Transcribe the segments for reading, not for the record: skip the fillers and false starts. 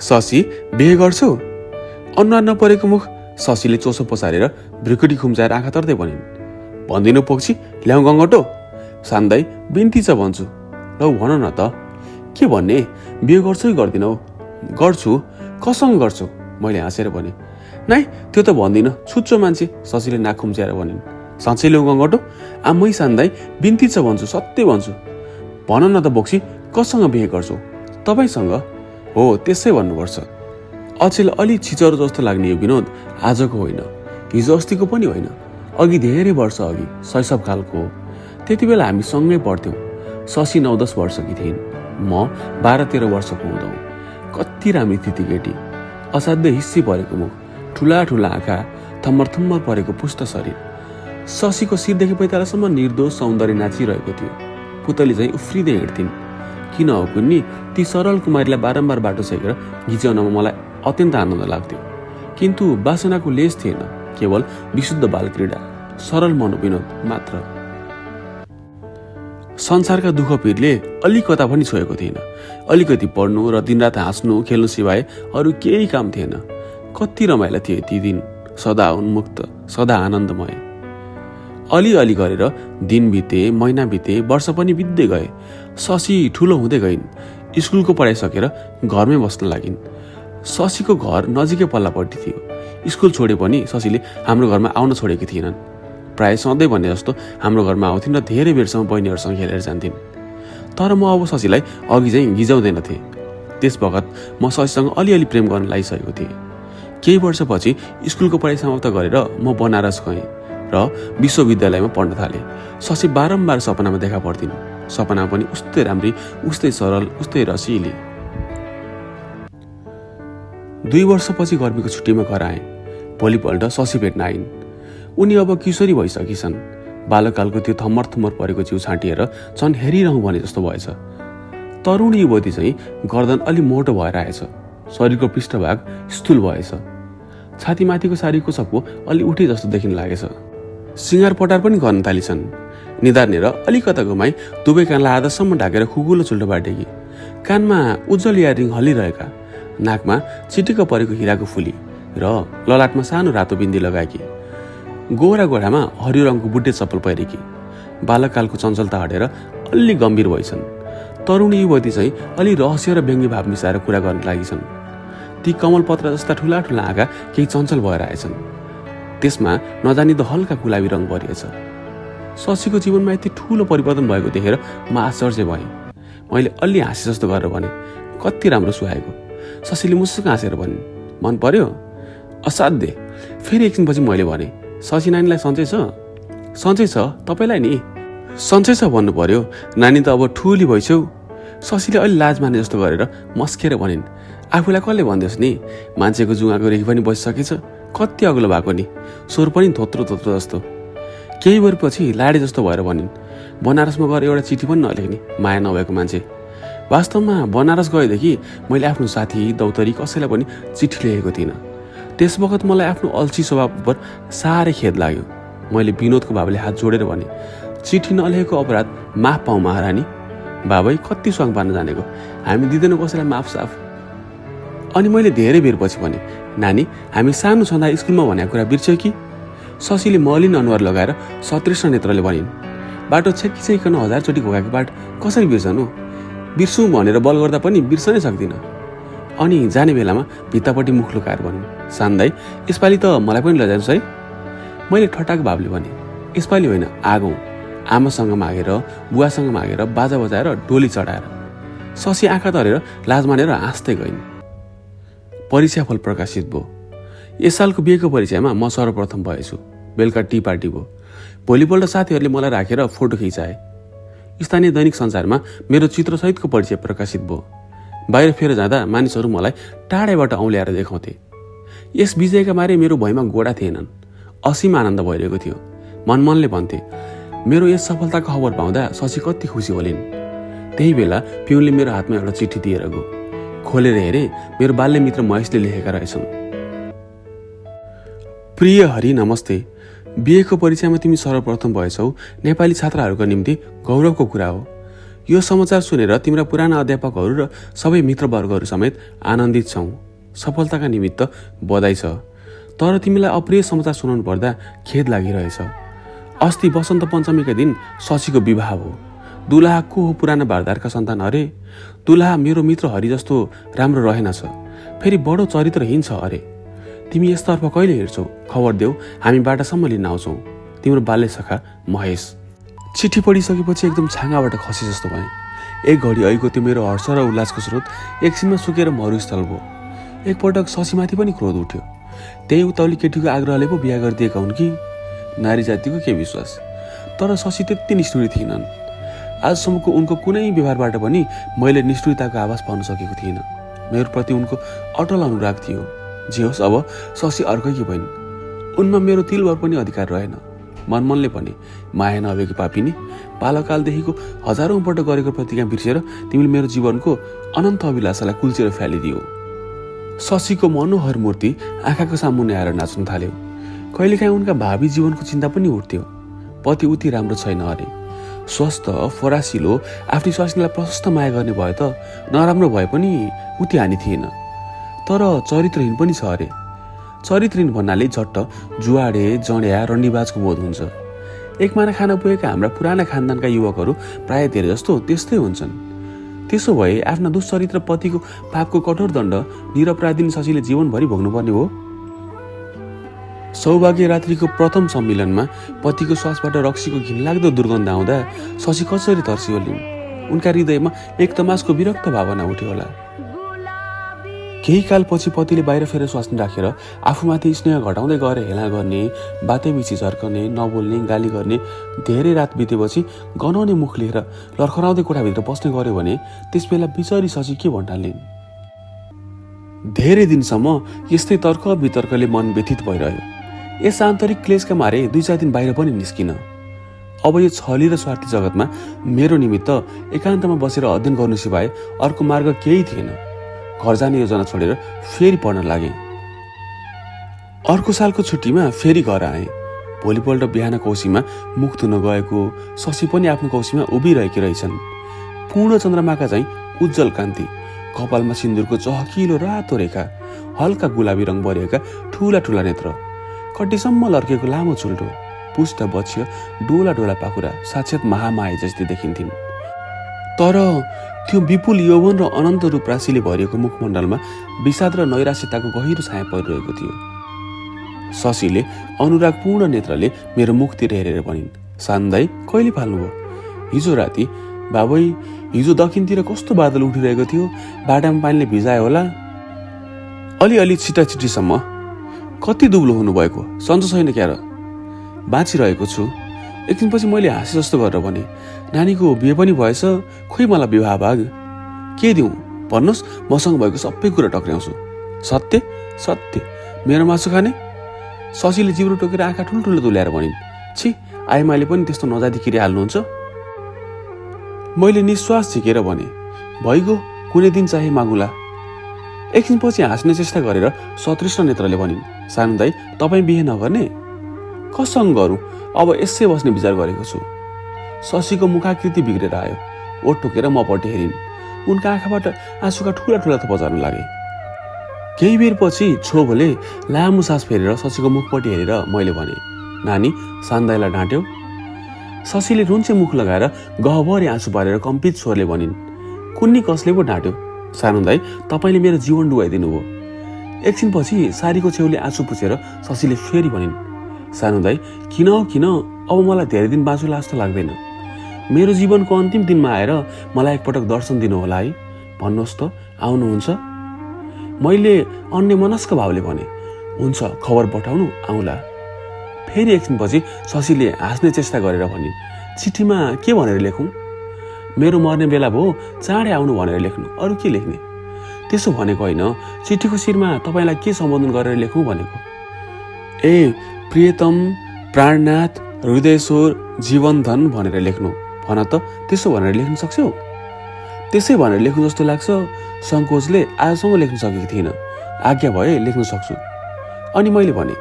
शशी बिहे गर्छौ? अनुहार नपरेको मुख शशीले चोसो पसारेर भ्रिकुटी खुम्चाएर आँखा तर्दै भनिन्। भन्दिनौ पोक्सी, ल्याउ गङ्गटो। सान्दाई बिन्ती छ भन्छु। लौ भन न त, के भन्ने? बिहे गर्छौ कि गर्दिनौ? गर्छु। कसँग गर्छौ? मैले हाँसेर भने। नाइ, त्यो त भन्दिन, छुच्चो मान्छे, शशीले नाक खुम्च्याएर भनिन्। साँच्चै ल्याउ गङ्गटो? मै सान्दाई बिन्ती छ भन्छु, सत्य भन्छु। भन न त बोक्सी, कसँग बिहे गर्छौ? तपाईसँग? हो, त्यसै भन्नुपर्छ। अचेल अलि छिचरो जस्तो लाग्ने यो विनोद आजको होइन, हिजो अस्तिको पनि होइन, अघि धेरै वर्ष अघि शैशवकालको हो। त्यति बेला हामी सँगै पढ्थ्यौँ। शशी 9-10 वर्षकी थिइन्, म 12-13 वर्षको हुँदा। कति राम्री थिति केटी, असाध्यै हिस्सी परेको मुख, ठुला ठुला आँखा, थम्मर थम्मर परेको पुष्ट शरीर। शशीको शिरदेखि पैतालासम्म निर्दोष सौन्दर्य नाचिरहेको थियो। पुतली चाहिँ उफ्रिँदै हिँड्थिन्। किन हो कुन्नी, ती सरल कुमारीलाई बारम्बार बाटो छेकेर घिच्याउनमा मलाई अत्यन्त आनन्द लाग्थ्यो। किन्तु वासनाको लेस थिएन, केवल विशुद्ध बालक्रीडा, सरल मनोविनोद मात्र। संसारका दुःख पीरले अलिकता पनि छोएको थिएन। अलिकति पढ्नु र दिनरात हाँस्नु खेल्नु सिवाय अरू केही काम थिएन। कति रमाइला थिए ती दिन, सदा उन्मुक्त, सदा आनन्दमय। अलिअलि गरेर दिन बिते, महिना बिते, वर्ष पनि बित्दै गए। शशी ठुलो हुँदै गइन्। स्कुलको पढाइ सकेर घरमै बस्न लागिन्। शशीको घर नजिकै पल्लापट्टि थियो। स्कुल छोडे पनि शशीले हाम्रो घरमा आउन छोडेकी थिएनन्। प्राय सधैँ भने जस्तो हाम्रो घरमा आउँथिन् र धेरै बेरसम्म बहिनीहरूसँग खेलेर जान्थिन्। तर म अब शशीलाई अघि चाहिँ गिजाउँदैन थिएँ। त्यस बखत म शशीसँग अलिअलि प्रेम गर्न लागिसकेको थिएँ। केही वर्षपछि स्कुलको पढाइ समाप्त गरेर म बनारस गएँ र विश्वविद्यालयमा पढ्न थालेँ। शशी बारम्बार सपनामा देखा पर्थिन्। सपना पनि उस्तै राम्री, उस्तै सरल, उस्तै रसिली। 2 वर्षपछि गर्मीको छुट्टीमा घर आएँ। भोलिपल्ट शशी भेट्न आइन्। उनी अब किशोरी भइसकिछन्। बालककालको त्यो थम्मर थम्मर परेको जिउ छाँटिएर झन् हेरिरहँ भने जस्तो भएछ। तरुणी युवती चाहिँ गर्दन अलि मोटो भएर आएछ। शरीरको पृष्ठभाग स्थूल भएछ। छातीमाथिको सारीको सप्पो अलि उठे जस्तो देखिन लागेछ। सिँगार पटार पनि गर्न थालिछन्। निधार्नेर अलिकता घुमाई दुवै कानलाई आधासम्म ढाकेर खुकुलो चुल्टो बाटेकी। कानमा उज्जवल इयरिङ हल्लिरहेका, नाकमा चिटिक्क परेको हिराको फुली र ललाटमा सानो रातो बिन्दी लगाएकी। गोरा गोडामा हरियो रङको बुट्टे चप्पल पहिरेकी। बालककालको चञ्चलता हटेर अलि गम्भीर भइछन्। तरुणी युवती चाहिँ अलि रहस्य र व्यङ्ग्य भाव मिसाएर कुरा गर्न लागिछन्। ती कमल पत्र जस्ता ठुला ठुला आँखा केही चञ्चल भएर आएछन्। त्यसमा नजानिदो हल्का गुलाबी रङ भरिएछ। शशीको जीवनमा यति ठुलो परिवर्तन भएको देखेर म आश्चर्य भएँ। मैले अलि हाँसे जस्तो गरेर भने, कति राम्रो सुहाएको। शशीले मुसुक हाँसेर भनिन्, मन पर्यो? असाध्यै। फेरि एकछिनपछि मैले भने, शशी नानीलाई सन्चै छ? सन्चै छ, तपाईँलाई नि? सन्चै छ भन्नु पर्यो, नानी त अब ठुली भइछौ। शशीले अलि लाज माने जस्तो गरेर मस्केर भनिन्, आफूलाई कसले भन्दैछ नि, मान्छेको जुगाको रेखी पनि बसिसकेछ, कति अग्लो भएको नि, स्वर पनि थोत्रो थोत्रो जस्तो। केही वर्षपछि लाडे जस्तो भएर भनिन्, बनारसमा गएर एउटा चिठी पनि नलेख्ने, माया नभएको मान्छे। वास्तवमा बनारस गएदेखि मैले आफ्नो साथी दौतरी कसैलाई पनि चिठी लेखेको थिइनँ। त्यस बखत मलाई आफ्नो अल्छी स्वभाव उपर साह्रै खेद लाग्यो। मैले विनोदको बाबाले हात जोडेर भने, चिठी नलेखेको अपराध माफ पाऊ महारानी। बाबै कति स्वाङ पार्न जानेको, हामी दिँदैनौँ कसैलाई माफ साफ। अनि मैले धेरै बेर पछि भने, नानी हामी सानो छँदा स्कुलमा भनेको कुरा बिर्स्यौ कि? शशीले मलिन अनुहार लगाएर सतृष्ण नेत्रले भनिन्, बाटो छेकिछेकिकन 1000 चोटि घोकाएको बाट कसरी बिर्सनु? बिर्सौँ भनेर बल गर्दा पनि बिर्सनै सक्दिनँ। अनि जाने बेलामा भित्तापट्टि मुख लुकाएर भनिन्, सान्दाई यसपालि त मलाई पनि लैजानुहोस् है। मैले ठट्टाक भावले भने, यसपालि होइन, आगौँ। आमासँग मागेर, बुवासँग मागेर, बाजा बजाएर, डोली चढाएर। शशी आँखा तरेर लाज मानेर हाँस्दै गइन्। परीक्षाफल प्रकाशित भयो। यस सालको बिहेको परीक्षामा म सर्वप्रथम भएछु। बेलुका टी पार्टी भयो। भोलिपल्ट साथीहरूले मलाई राखेर फोटो खिचाए। स्थानीय दैनिक सञ्चारमा मेरो चित्रसहितको परिचय प्रकाशित भयो। बाहिर फेर जाँदा मानिसहरू मलाई टाढैबाट औँल्याएर देखाउँथे। यस विजयका मारे मेरो भुइँमा गोडा थिएनन्। असीम आनन्द भइरहेको थियो। मनमनले भन्थे, मेरो यस सफलताको खबर पाउँदा शशी कति खुसी होलिन्। त्यही बेला पिउनले मेरो हातमा एउटा चिठी दिएर गयो। खोलेर हेरे, मेरो बाल्य मित्र महेशले लेखेका रहेछन्। प्रिय हरि, नमस्ते। बिहेको परीक्षामा तिमी सर्वप्रथम भएछौ। नेपाली छात्राहरूको निम्ति गौरवको कुरा हो। यो समाचार सुनेर तिम्रा पुराना अध्यापकहरू र सबै मित्रवर्गहरू समेत आनन्दित छौँ। सफलताका निमित्त बधाई छ। तर तिमीलाई अप्रिय समाचार सुनाउनु पर्दा खेद लागिरहेछ। अस्ति वसन्त पञ्चमीका दिन शशीको विवाह हो। दुलाहा को हो पुराना बारदारका सन्तान अरे। दुलाहा मेरो मित्र हरि जस्तो राम्रो रहेनछ, फेरि बडो चरित्रहीन छ अरे। तिमी यसतर्फ कहिले हेर्छौ? खबर देऊ, हामी बाटासम्म लिन आउँछौ। तिम्रो बाल्य सखा महेश। चिठी पढिसकेपछि एकदम छाँगाबाट खसे जस्तो भएँ। एक घडी अहिको त्यो मेरो हर्ष र उल्लासको स्रोत एकछिनमा सुकेर मरुस्थल भयो। एकपटक शशीमाथि पनि क्रोध उठ्यो। त्यही उताउली केटीको आग्रहले पो बिहा गरिदिएका हुन् कि? नारी जातिको के विश्वास। तर शशी त्यति निष्ठुरी थिएनन्। आजसम्मको उनको कुनै व्यवहारबाट पनि मैले निष्ठुरताको आभास पाउन सकेको थिइनँ। मेरो प्रति उनको अटल अनुराग थियो। जे होस्, अब शशी अर्कैकी भइन्। उनमा मेरो तिलभर पनि अधिकार रहेन। मनमनले भने, माया नभएकी पापिनी, बालकालदेखिको हजारौँ पटक गरेको प्रतिज्ञा बिर्सेर तिमीले मेरो जीवनको अनन्त अभिलाषालाई कुल्चेर फ्यालिदियो। शशीको मनोहर मूर्ति आँखाको सामुन्ने आएर नाच्न थाल्यो। कहिलेकाहीँ उनका भावी जीवनको चिन्ता पनि उठ्थ्यो। पति उति राम्रो छैन अरे। स्वस्थ फरासिलो आफ्नी स्वास्नीलाई प्रशस्त माया गर्ने भए त नराम्रो भए पनि उति हानि थिएन। तर चरित्रहीन पनि छ अरे। चरित्रहीन भन्नाले झट्ट जुवाडे, जड्या, रन्डीबाजको बोध हुन्छ। एकमाना खान पुगेका हाम्रा पुराना खानदानका युवकहरू प्राय धेरै जस्तो त्यस्तै हुन्छन्। त्यसो भए आफ्ना दुश्चरित्र पतिको पापको कठोर दण्ड निरपराधिनी शशीले जीवनभरि भोग्नुपर्ने हो। सौभाग्य रात्रिको प्रथम सम्मिलनमा पतिको श्वासबाट रक्सीको घिनलाग्दो दुर्गन्ध आउँदा शशी कसरी तर्सियो लिन्। उनका हृदयमा एक तमासको विरक्त भावना उठ्यो होला। केही कालपछि पतिले बाहिर फेर स्वास्नी राखेर आफूमाथि स्नेह घटाउँदै गएर हेला गर्ने, बातेबिची झर्कने, नबोल्ने, गाली गर्ने धेरै रात बितेपछि गनाउने मुख लिएर लर्खराउँदै कोठाभित्र बस्ने गर्यो भने त्यसबेला बिचरी शशी के भन्टालिन्। धेरै दिनसम्म यस्तै तर्क वितर्कले मन व्यथित भइरह्यो। यस आन्तरिक क्लेशका मारे 2-4 दिन बाहिर पनि निस्किन। अब यो छली र स्वार्थी जगतमा मेरो निमित्त एकान्तमा बसेर अध्ययन गर्नु सिवाय अर्को मार्ग केही थिएन। घर जाने योजना छोडेर फेरि पढ्न लागे। अर्को सालको छुट्टीमा फेरि घर आएँ। भोलिपल्ट बिहान कौशीमा मुख धुन गएको शशी पनि आफ्नो कौशीमा उभिरहेकी रहेछन्। पूर्ण चन्द्रमाका चाहिँ उज्जवल कान्ति, कपालमा सिन्दुरको चहकिलो रातो रेखा, हल्का गुलाबी रङ भरिएका ठुला ठुला नेत्र, कट्टीसम्म लर्केको लामो चुल्टो, पुष्ट बक्ष्य, डोला डोला पाखुरा साक्षात् महामाया जस्तै देखिन्थिन्। तर त्यो विपुल यौवन र अनन्त रूप राशिले भरिएको मुखमण्डलमा विषाद र नैराश्यताको गहिरो छाया परिरहेको थियो। शशीले अनुरागपूर्ण नेत्रले मेरो मुखतिर हेरेर भनिन्, सान्दाई कहिले फाल्नुभयो? हिजो राति। बाबै, हिजो दक्षिणतिर कस्तो बादल उठिरहेको थियो, बाटामा पानीले भिजायो होला। अलिअलि छिटाछिटीसम्म। कति दुब्लो हुनुभएको, सन्चो छैन क्यार? बाँचिरहेको छु। एकछिनपछि मैले हाँसे जस्तो गरेर भने, नानीको बिहे पनि भएछ, खोइ मलाई विवाह भाग के दिउँ भन्नुहोस्, मसँग भएको सबै कुरा टक्र्याउँछु। सत्य सत्य मेरो मासु खाने? शशीले जिब्रो टोकेर आँखा ठुल्ठुलो तुल्याएर भनिन्, छि, आइमाले पनि त्यस्तो नजाति किरिहाल्नुहुन्छ? मैले निश्वास झिकेर भने, भइगयो, कुनै दिन चाहे मागुला। एकछिनपछि हाँस्ने चेष्टा गरेर सतृष्ण नेत्रले भनिन्, सानो दाइ, तपाईँ बिहे नगर्ने? कससँग गरौँ, अब यसै बस्ने विचार गरेको छु। शशीको मुखाकृति बिग्रेर आयो। ओठ टोकेर मपट्टि हेरिन्। उनका आँखाबाट आँसुका ठुला ठुला थोपा झर्न लागे। केही बेरपछि छोभोले लामो सास फेरेर शशीको मुखपट्टि हेरेर मैले भने, नानी, सान्दाईलाई डाँट्यौ? शशीले रुन्चे मुख लगाएर गहभरि आँसु पारेर कम्पित स्वरले भनिन्, कुन्नी कसले पो डाँट्यो? सानो दाइ, तपाईँले मेरो जीवन डुबाइदिनु भयो। एकछिनपछि सारीको छेउले आँसु पुछेर शशीले फेरि भनिन्, सानो दाइ, किन हो किन, अब मलाई धेरै दिन बाँचुला जस्तो लाग्दैन। मेरो जीवनको अन्तिम दिनमा आएर मलाई एकपटक दर्शन दिनु होला है, भन्नुहोस् त, आउनुहुन्छ? मैले अन्य मनस्क भावले भने, हुन्छ, खबर पठाउनु, आउँला। फेरि एकछिनपछि शशीले हाँस्ने चेष्टा गरेर भनिन्, चिठीमा के भनेर लेखौँ? मेरो मर्ने बेला भयो, चाँडै आउनु भनेर लेख्नु, अरू के लेख्ने? त्यसो भनेको होइन, चिठीको शिरमा तपाईँलाई के सम्बोधन गरेर लेखौँ भनेको। ए प्रियतम, प्राणनाथ, हृदयश्वर, जीवनधन भनेर लेख्नु भन त, त्यसो भनेर लेख्न सक्छौ? त्यसै भनेर लेख्नु जस्तो लाग्छ। सङ्कोचले आजसम्म लेख्न सकेको थिइनँ। आज्ञा भए लेख्न सक्छु। अनि मैले भने,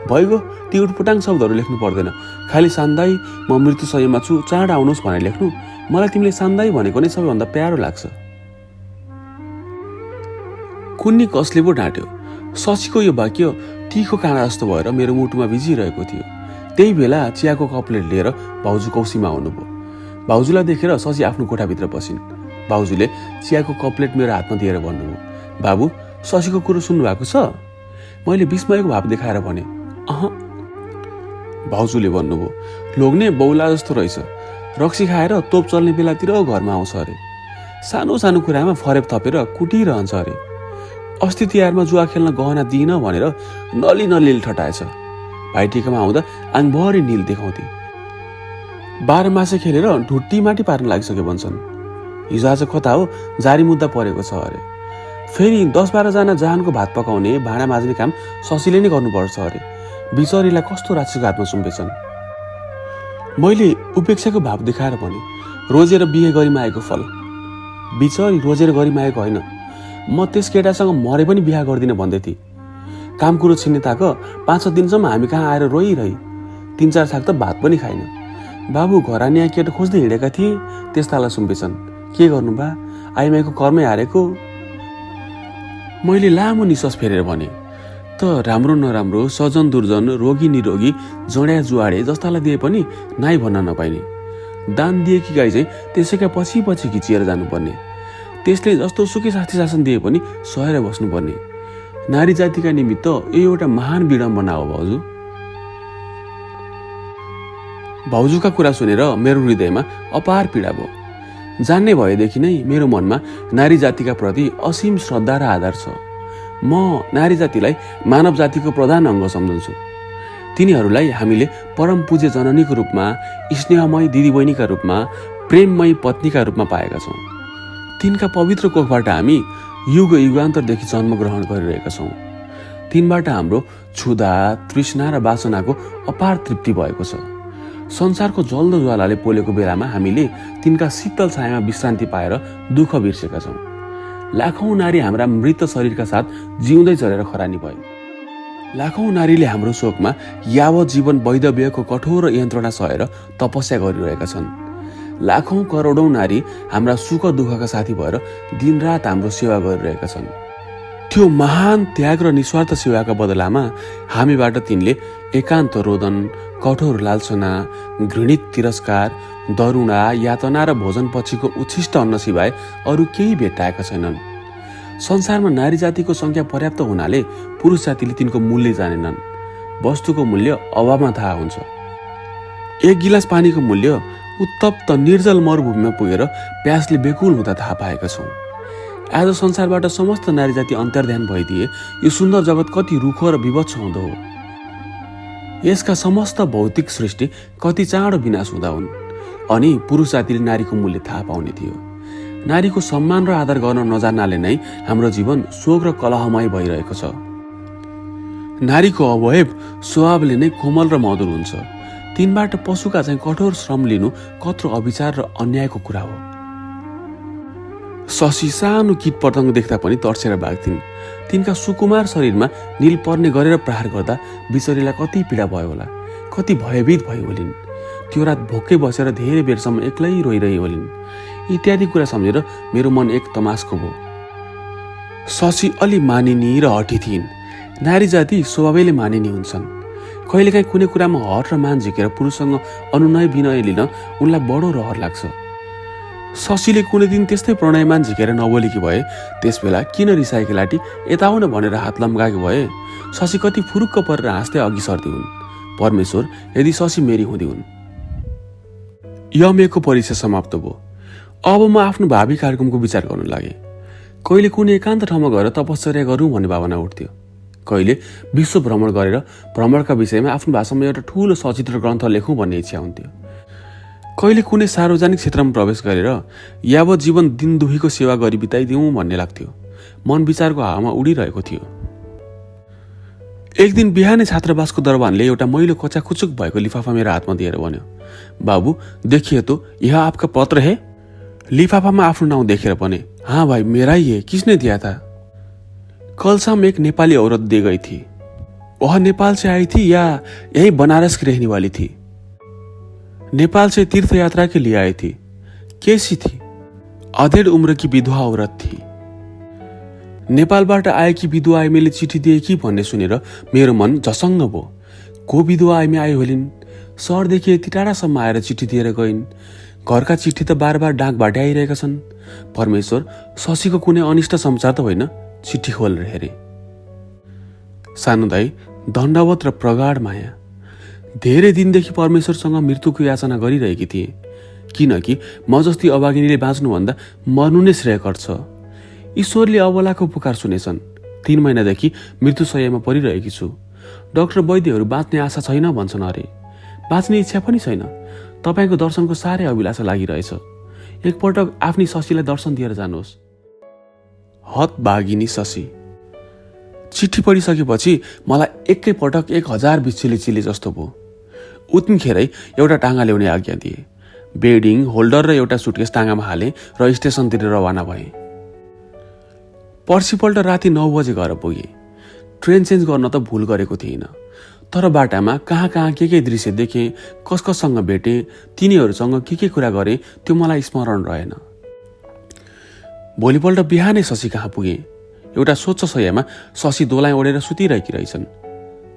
भइगयो, ती उटपुटाङ शब्दहरू लेख्नु पर्दैन, खालि सान्दाई, म मृत्यु शय्यामा छु, चाँडो आउनुहोस् भनेर लेख्नु। मलाई तिमीले सान्दै भनेको नै सबैभन्दा प्यारो लाग्छ। कुन्नी कसले पो ढाँट्यो। शशीको यो वाक्य तीखो काँडा जस्तो भएर मेरो मुटुमा भिजिरहेको थियो। त्यही बेला चियाको कपलेट लिएर भाउजू कौसीमा आउनुभयो। भाउजूलाई देखेर शशी आफ्नो कोठाभित्र पसिन्। भाउजूले चियाको कपलेट मेरो हातमा दिएर भन्नुभयो, बाबु शशीको कुरो सुन्नु भएको छ? मैले विस्मयको भाव देखाएर भने, अह। भाउजूले भन्नुभयो, लोग्ने बौला जस्तो रहेछ, रक्सी खाएर तोप चल्ने बेलातिर घरमा आउँछ अरे, सानो सानो कुरामा फरेब थपेर कुटिरहन्छ अरे, अस्ति तिहारमा जुवा खेल्न गहना दिइन भनेर नली नलिल ठटाएछ, भाइटिकामा आउँदा आङभरि निल देखाउँथे, 12 मासे खेलेर ढुट्टी माटी पार्न लागिसके भन्छन्, हिजो आज कता हो जारी मुद्दा परेको छ अरे, फेरि 10-12 जना जहानको भात पकाउने भाँडा माझ्ने काम शशीले नै गर्नुपर्छ अरे, बिचरीलाई कस्तो राक्षसको हातमा सुम्पेछन्। मैले उपेक्षाको भाव देखाएर भने, रोजेर बिहे गरिमाएको फल, बिचरी रोजेर गरिमाएको होइन, म त्यस केटासँग मरे पनि बिहा गर्दिन भन्दै थिएँ। काम कुरो छिन्ने ताक 5-6 दिनसम्म हामी कहाँ आएर रोइरही, 3-4 छाक त भात पनि खाइन। बाबु घरानिया केटा खोज्दै हिँडेका थिए, त्यस्तालाई सुम्पेछन्, के गर्नु बा, आइमाईको कर्मै हारेको। मैले लामो निश्वास फेरेर भने, त राम्रो नराम्रो, सजन दुर्जन, रोगी निरोगी, जड्या जुवाडे जस्तालाई दिए पनि नाइ भन्न नपाइने, दान दिएकी गाई चाहिँ त्यसैका पछि पछि खिचिएर जानुपर्ने, त्यसले जस्तो सुकै शास्ति शासन दिए पनि सहेर बस्नुपर्ने, नारी जातिका निमित्त यो एउटा महान विडम्बना हो भाउजू। भाउजूका कुरा सुनेर मेरो हृदयमा अपार पीडा भयो। जान्ने भएदेखि नै मेरो मनमा नारी जातिका प्रति असीम श्रद्धा र आदर छ। म नारी जातिलाई मानव जातिको प्रधान अङ्ग सम्झन्छु। तिनीहरूलाई हामीले परम पूज्य जननीको रूपमा, स्नेहमय दिदीबहिनीका रूपमा, प्रेममय पत्नीका रूपमा पाएका छौँ। तिनका पवित्र कोखबाट हामी युग युगान्तरदेखि जन्म ग्रहण गरिरहेका छौँ। तिनबाट हाम्रो क्षुधा, तृष्णा र वासनाको अपार तृप्ति भएको छ। संसारको जल्दो ज्वालाले पोलेको बेलामा हामीले तिनका शीतल छायामा विश्रान्ति पाएर दुःख बिर्सेका छौँ। लाखौं नारी हाम्रा मृत शरीरका साथ जिउँदै चलेर खरानी भए। लाखौं नारीले हाम्रो शोकमा यावत जीवन वैधव्यको कठोर यन्त्रणा सहेर तपस्या गरिरहेका छन्। लाखौं करोडौं नारी हाम्रा सुख दुःखका साथी भएर दिनरात हाम्रो सेवा गरिरहेका छन्। त्यो महान त्याग र निस्वार्थ सेवाका बदलामा हामीबाट तिनले एकान्त रोदन, कठोर लालसना, घृणित तिरस्कार, दरुणा, यातना र भोजन पछिको उच्छिष्ट अन्न सिवाय अरू केही भेट्टाएका छैनन्। संसारमा नारी जातिको संख्या पर्याप्त हुनाले पुरुष जातिले तिनको मूल्य जानेनन्। वस्तुको मूल्य अभावमा थाहा हुन्छ। एक गिलास पानीको मूल्य उत्तप्त निर्जल मरुभूमिमा पुगेर प्यासले बेकुल हुँदा थाहा पाएका छौँ। आज संसारबाट समस्त नारी जाति अन्तर्ध्यान भइदिए यो सुन्दर जगत कति रुखो र विभत्स हुँदो हो। यसका समस्त भौतिक सृष्टि कति चाँडो विनाश हुँदा हुन्। अनि पुरुष जातिले नारीको मूल्य थाहा पाउने थियो। नारीको सम्मान र आदर गर्न नजान्नाले नै हाम्रो जीवन शोक र कलहमय भइरहेको छ। नारीको अवयव स्वभावले नै कोमल र मधुर हुन्छ। तिनबाट पशुका चाहिँ कठोर श्रम लिनु कत्रो अविचार र अन्यायको कुरा हो। शशी सानो कीट पतंग देख्दा पनि तर्सेर भाग्थिन्। तिनका सुकुमार शरीरमा नील पर्ने गरेर प्रहार गर्दा बिचरीलाई कति पीडा भयो होला, कति भयभीत भयो होलिन्। त्यो रात भोकै बसेर धेरै बेरसम्म एक्लै रोइरही होलिन्। इत्यादि कुरा सम्झेर मेरो मन एक तमासको भयो। शशी अलि मानिनी र हठी थिइन्। नारी जाति स्वभावैले मानिनी हुन्छन्। कहिलेकाहीँ कुनै कुरामा हट र मान झिकेर पुरुषसँग अनुनय विनय लिन उनलाई बडो रहर लाग्छ। शशीले कुनै दिन त्यस्तै प्रणयमान झिकेर नबोलेकी भए त्यसबेला किन रिसाएकी लाटी यताउन भनेर हात लम्काएको भए शशी कति फुरुक्क परेर हाँस्दै अघि सर्दी हुन्। परमेश्वर यदि शशी मेरी हुँदी हुन्। यमको परीक्षा समाप्त भयो। अब म आफ्नो भावी कार्यक्रमको विचार गर्न लागे। कहिले कुनै एकान्त ठाउँमा गएर तपश्चर्या गरौँ भन्ने भावना उठ्थ्यो। कहिले विश्व भ्रमण गरेर भ्रमणका विषयमा आफ्नो भाषामा एउटा ठूलो सचित्र ग्रन्थ लेखौँ भन्ने इच्छा हुन्थ्यो। कहिले कुनै सार्वजनिक क्षेत्रमा प्रवेश गरेर यावत जीवन दिन दुखीको सेवा गरी बिताइदिउँ भन्ने लाग्थ्यो। मन विचारको हावामा उडिरहेको थियो। एक दिन बिहानै छात्रावासको दरबानले एउटा मैलो कचाखुचुक भएको लिफाफा मेरो हातमा दिएर भन्यो, बाबू देखिए तो यह आपका पत्र है। लिफाफामा आफ्नो नाउँ देखेर भने, हाँ भाई मेरा ही है, किसने दिया था? कल शाम एक नेपाली औरत दे गई थी। वह नेपाल से आई थी या यही बनारस की रहने वाली थी? नेपाल से तीर्थ यात्रा के लिए आई थी। केसी थी, अधेड उम्र की विधवा औरत थी। नेपालबाट आएकी विधवा आइमीले चिठी दिएकी भन्ने सुनेर मेरो मन झसङ्ग भयो। को विधवा आइमी आयो होलिन्, सहरदेखि यति टाढासम्म आएर चिठी दिएर गइन्। घरका चिठी त बार बार डाकबाट आइरहेका छन्। परमेश्वर, शशीको कुनै अनिष्ट समाचार त होइन? चिठी खोलेर हेरे। सानो दाई, दण्डवत र प्रगाढ माया। धेरै दिनदेखि परमेश्वरसँग मृत्युको याचना गरिरहेकी थिए, किनकि म जस्ती अभागिनीले बाँच्नुभन्दा मर्नु नै श्रेयकर छ। ईश्वरले अबलाको पुकार सुनेछन्। 3 महिनादेखि मृत्युशय्यामा परिरहेकी छु। डाक्टर वैद्यहरू बाँच्ने आशा छैन भन्छन् अरे। बाँच्ने इच्छा पनि छैन। तपाईँको दर्शनको साह्रै अभिलाषा लागिरहेछ। एकपटक आफ्नी शशीलाई दर्शन दिएर जानुहोस्। हतभागिनी शशी। चिठी पढिसकेपछि मलाई एकैपटक 1000 बिच्छीले चिले जस्तो भयो। उतिखेरै एउटा टाँगा ल्याउने आज्ञा दिए। बेडिङ, होल्डर र एउटा सुटकेस टाँगामा हाले र स्टेसनतिर रवाना भए। पर्सिपल्ट राति 9 बजे घर पुगे। ट्रेन चेन्ज गर्न त भुल गरेको थिइनँ, तर बाटामा कहाँ कहाँ के दृश्य देखेँ, कस कससँग भेटेँ, तिनीहरूसँग के कुरा गरेँ त्यो मलाई स्मरण रहेन। भोलिपल्ट बिहानै शशी कहाँ पुगे। एउटा स्वच्छ शय्यामा शशी दोलाई ओढेर सुतिरहेकी रहेछन्,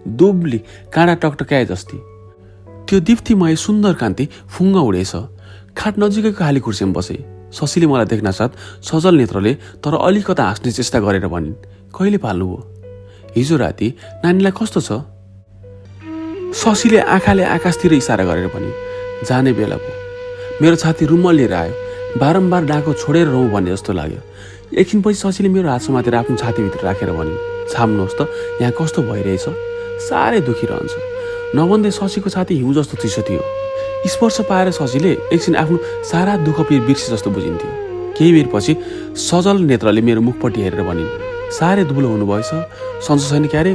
दुब्ली काँडा टकटकाए जस्ती। त्यो दीप्तिमय सुन्दर कान्ति फुङ्ग उडेछ। खाट नजिकैको खाली कुर्सीमा बसे। शशीले मलाई देख्न साथ सजल नेत्रले तर अलिकता हाँस्ने चेष्टा गरेर भनिन्, कहिले पाल्नुभयो? हिजो राति। नानीलाई कस्तो छ? शशीले आँखाले आकाशतिर इसारा गरेर भनिन्, जाने बेला भयो। मेरो छाती रुमल लिएर आयो। बारम्बार डाको छोडेर रौँ भन्ने जस्तो लाग्यो। एकछिनपछि शशीले मेरो हात समातेर आफ्नो छातीभित्र राखेर भनिन्, छाम्नुहोस् त, यहाँ कस्तो भइरहेछ? साह्रै दुखी रहन्छ। नभन्दै शशीको छाती हिउँ जस्तो चिसो थियो। स्पर्श पाएर शशीले एकछिन आफ्नो सारा दुःख बिर्से जस्तो बुझिन्थ्यो। केही बेरपछि सजल नेत्रले मेरो मुखपट्टि हेरेर भनिन्, साह्रै दुब्लो हुनुभएछ, सन्चो छैन क्यारे?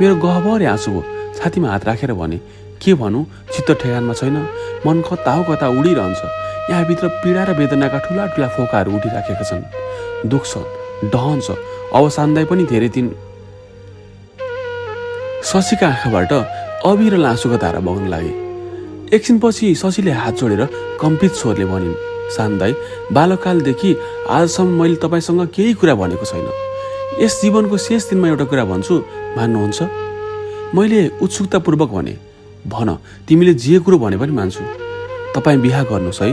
मेरो गहभरि आँसु भयो। छातीमा हात राखेर भने, के भनौँ, चित्त ठेगानमा छैन। मन कता हो कता उडिरहन्छ। यहाँभित्र पीडा र वेदनाका ठुला ठुला फोकाहरू उठिराखेका छन्। दुख्छ, डहन्छ। अब सान्दाई पनि धेरै दिन। शशीका आँखाबाट अविरल आँसुका धारा बग्न लागे। एकछिनपछि शशीले हात जोडेर कम्पित स्वरले भनिन्, सान्दाई, बालककालदेखि आजसम्म मैले तपाईँसँग केही कुरा भनेको छैन। यस जीवनको शेष दिनमा एउटा कुरा भन्छु, मान्नुहुन्छ? मैले उत्सुकतापूर्वक भने, भन, तिमीले जे कुरो भने पनि मान्छु। तपाईँ बिहा गर्नुहोस् है।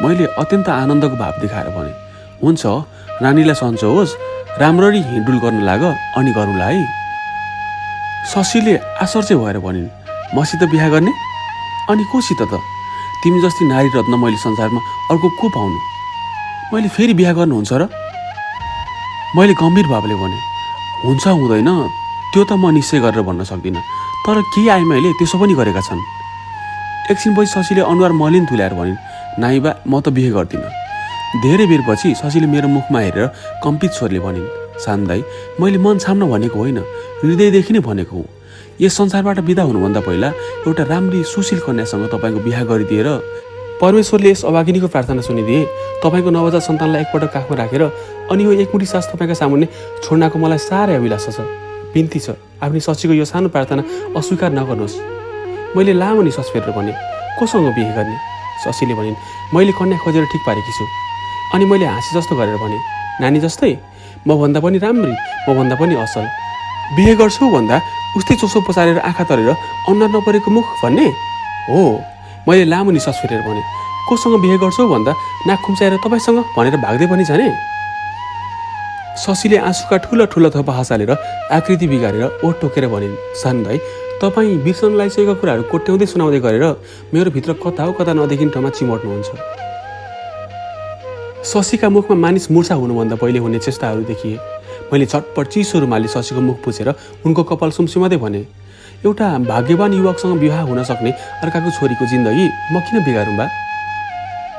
मैले अत्यन्त आनन्दको भाव देखाएर भने, हुन्छ, नानीलाई सन्चो होस्, राम्ररी हिँडुल गर्न लाग, अनि गरौँला है। शशीले आश्चर्य भएर भनिन्, मसित बिहा गर्ने? अनि कोसित त? तिमी जस्ती नारी रत्न मैले संसारमा अर्को को पाउनु? मैले फेरि बिहा गर्नुहुन्छ र? मैले गम्भीर भावले भने, हुन्छ हुँदैन त्यो त म निश्चय गरेर भन्न सक्दिनँ, तर केही आइमाईले त्यसो पनि गरेका छन्। एकछिनपछि शशीले अनुहार मलिन तुल्याएर भनिन्, नाइबा, म त बिहे गर्दिनँ। धेरै बेरपछि शशीले मेरो मुखमा हेरेर कम्पित स्वरले भनिन्, सान्दाई, मैले मन छाम्न भनेको होइन, हृदयदेखि नै भनेको हुँ। यस संसारबाट बिदा हुनुभन्दा पहिला एउटा राम्री सुशील कन्यासँग तपाईँको बिहा गरिदिएर परमेश्वरले यस अभागिनीको प्रार्थना सुनिदिए। तपाईँको नवजात सन्तानलाई एकपटक काखमा राखेर अनि यो एकमुठी सास तपाईँका सामुन्ने छोड्नको मलाई साह्रै अभिलाषा छ। बिन्ती छ, आफ्नी शशीको यो सानो प्रार्थना अस्वीकार नगर्नुहोस्। मैले लामो निश्वास फेरेर भने, कोसँग बिहे गर्ने? शशीले भनिन्, मैले कन्या खोजेर ठिक पारेकी छु। अनि मैले हाँसी जस्तो गरेर भने, नानी जस्तै? म भन्दा पनि राम्री, म भन्दा पनि असल। बिहे गर्छु भन्दा उस्तै चोसो पसारेर आँखा तरेर अनुहार नपरेको मुख भन्ने हो। मैले लामो निश्वास फेरेर भने, कोसँग बिहे गर्छौ भन्दा नाक खुम्चाएर तपाईँसँग भनेर भाग्दै पनि जाने? शशीले आँसुका ठुला ठुला थोपा हँसालेर आकृति बिगारेर ओठ टोकेर भनिन्, सान्दाई, तपाईँ बिर्सन लागिसकेका कुराहरू कोट्याउँदै सुनाउँदै गरेर मेरो भित्र कता हो कता नदेखिन ठाउँमा चिमट्नुहुन्छ। शशीका मुखमा मानिस मुर्छा हुनुभन्दा पहिले हुने चेष्टाहरू देखिए। मैले झटपट चिसो रुमालले शशीको मुख पुछेर उनको कपाल सुमसुमादै भने, एउटा भाग्यवान युवकसँग विवाह हुन सक्ने अर्काको छोरीको जिन्दगी म किन बिगारौँ बा?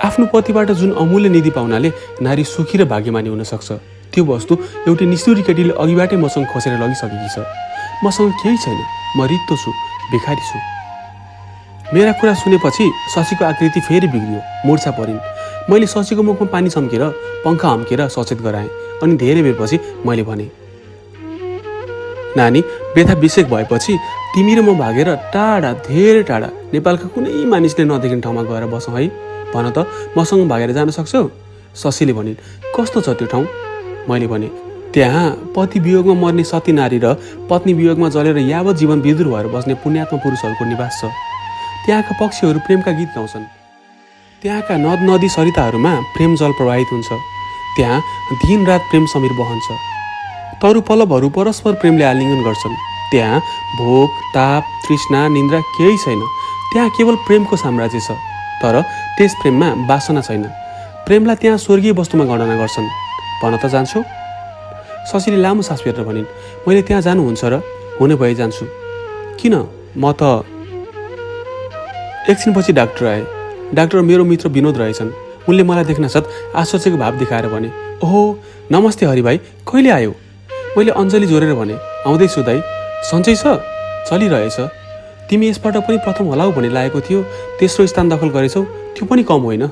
आफ्नो पतिबाट जुन अमूल्य निधि पाउनाले नारी सुखी र भाग्यमानी हुन सक्छ, त्यो वस्तु एउटी निष्ठुरी केटीले अघिबाटै मसँग खोसेर लगिसकेकी छ। मसँग केही छैन, म रित्तो छु, भिखारी छु। मेरा कुरा सुनेपछि शशीको आकृति फेरि बिग्रियो, मुर्छा परिन्। मैले शशीको मुखमा पानी चम्केर पङ्खा हम्केर सचेत गराएँ। अनि धेरै बेरपछि मैले भने, नानी, बेथा विषेक भएपछि तिमी र म भागेर टाढा, धेरै टाढा, नेपालका कुनै मानिसले नदेख्ने ठाउँमा गएर बसौँ है। भन त मसँग भागेर जान सक्छौ? शशीले भनिन्। कस्तो छ त्यो ठाउँ? मैले भने, त्यहाँ पति वियोगमा मर्ने सती नारी र पत्नी वियोगमा जलेर यावत जीवन विदुर भएर बस्ने पुण्यात्मा पुरुषहरूको निवास छ। त्यहाँका पक्षीहरू प्रेमका गीत गाउँछन्। त्यहाँका नद नदी सरिताहरूमा प्रेम जल प्रवाहित हुन्छ। त्यहाँ दिन रात प्रेम समीर बहन्छ। तरु पल्लवहरू परस्पर प्रेमले आलिङ्गन गर्छन्। त्यहाँ भोक, ताप, तृष्णा, निन्द्रा केही छैन। त्यहाँ केवल प्रेमको साम्राज्य छ। तर त्यस प्रेममा वासना छैन। प्रेमलाई त्यहाँ स्वर्गीय वस्तुमा गणना गर्छन्। भन त जान्छौ? शशीले लामो सास फेरेर भनिन्। मैले त्यहाँ जानुहुन्छ र? हुने भए जान्छु। किन? म त एकछिनपछि डाक्टर आए। डाक्टर मेरो मित्र विनोद रहेछन्। उनले मलाई देख्नासाथ आश्चर्यको भाव देखाएर भने, ओहो नमस्ते हरिभाइ, कहिले आयो? मैले अञ्जली जोडेर भने, आउँदैछु दाइ। सन्चै छ? चलिरहेछ। तिमी यसपटक पनि प्रथम होलाउ भन्ने लागेको थियो, तेस्रो स्थान दखल गरेछौ, त्यो पनि कम होइन।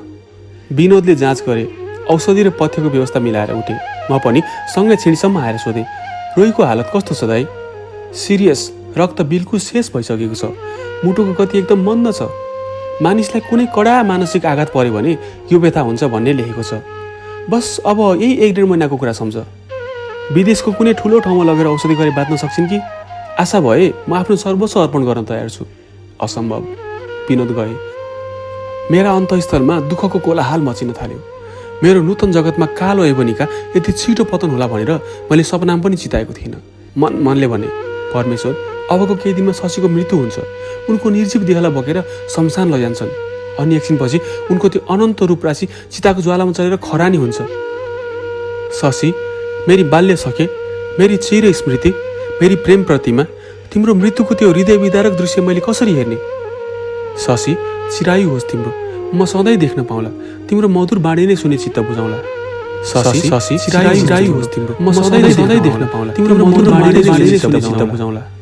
विनोदले जाँच गरे। औषधि र पथ्यको व्यवस्था मिलाएर उठे। म पनि सँगै छिडीसम्म आएर सोधेँ, रोहीको हालत कस्तो छ दाइ? सिरियस, रक्त बिल्कुल शेष भइसकेको छ। मुटुको गति एकदम मन्द छ। मानिसलाई कुनै कडा मानसिक आघात पर्यो भने यो व्यथा हुन्छ भन्ने लेखेको छ। बस अब यही 1-1.5 महिनाको कुरा सम्झ। विदेशको कुनै ठुलो ठाउँमा लगेर औषधि गरी बाँच्न सक्छिन् कि? आशा भए म आफ्नो सर्वस्व अर्पण गर्न तयार छु। असम्भव। विनोद गए। मेरा अन्तःस्थलमा दुःखको कोलाहाल मचिन थाल्यो। मेरो नूतन जगतमा कालो एबोनीका यति छिटो पतन होला भनेर मैले सपनामा पनि चिताएको थिइनँ। मनले भने, परमेश्वर, अबको केही दिनमा शशीको मृत्यु हुन्छ। उनको निर्जीव देहलाई बोकेर शमशान लैजान्छन्। अनि एकछिनपछि उनको त्यो अनन्त रूप राशि चिताको ज्वालामा चलेर खरानी हुन्छ। शशी, मेरी बाल्य सखे, मेरी चिर स्मृति, मेरी प्रेम प्रतिमा, तिम्रो मृत्युको त्यो हृदय विदारक दृश्य मैले कसरी हेर्ने? शशी, चिरायु होस् तिम्रो, म सधैँ देख्न पाउँला। तिम्रो मधुर बाणी नै सुने चित्त बुझाउँला। शशी, चिरायु होस् तिम्रो, म सधैँ देख्न पाउँला। तिम्रो मधुर बाणी नै सुने चित्त बुझाउँला।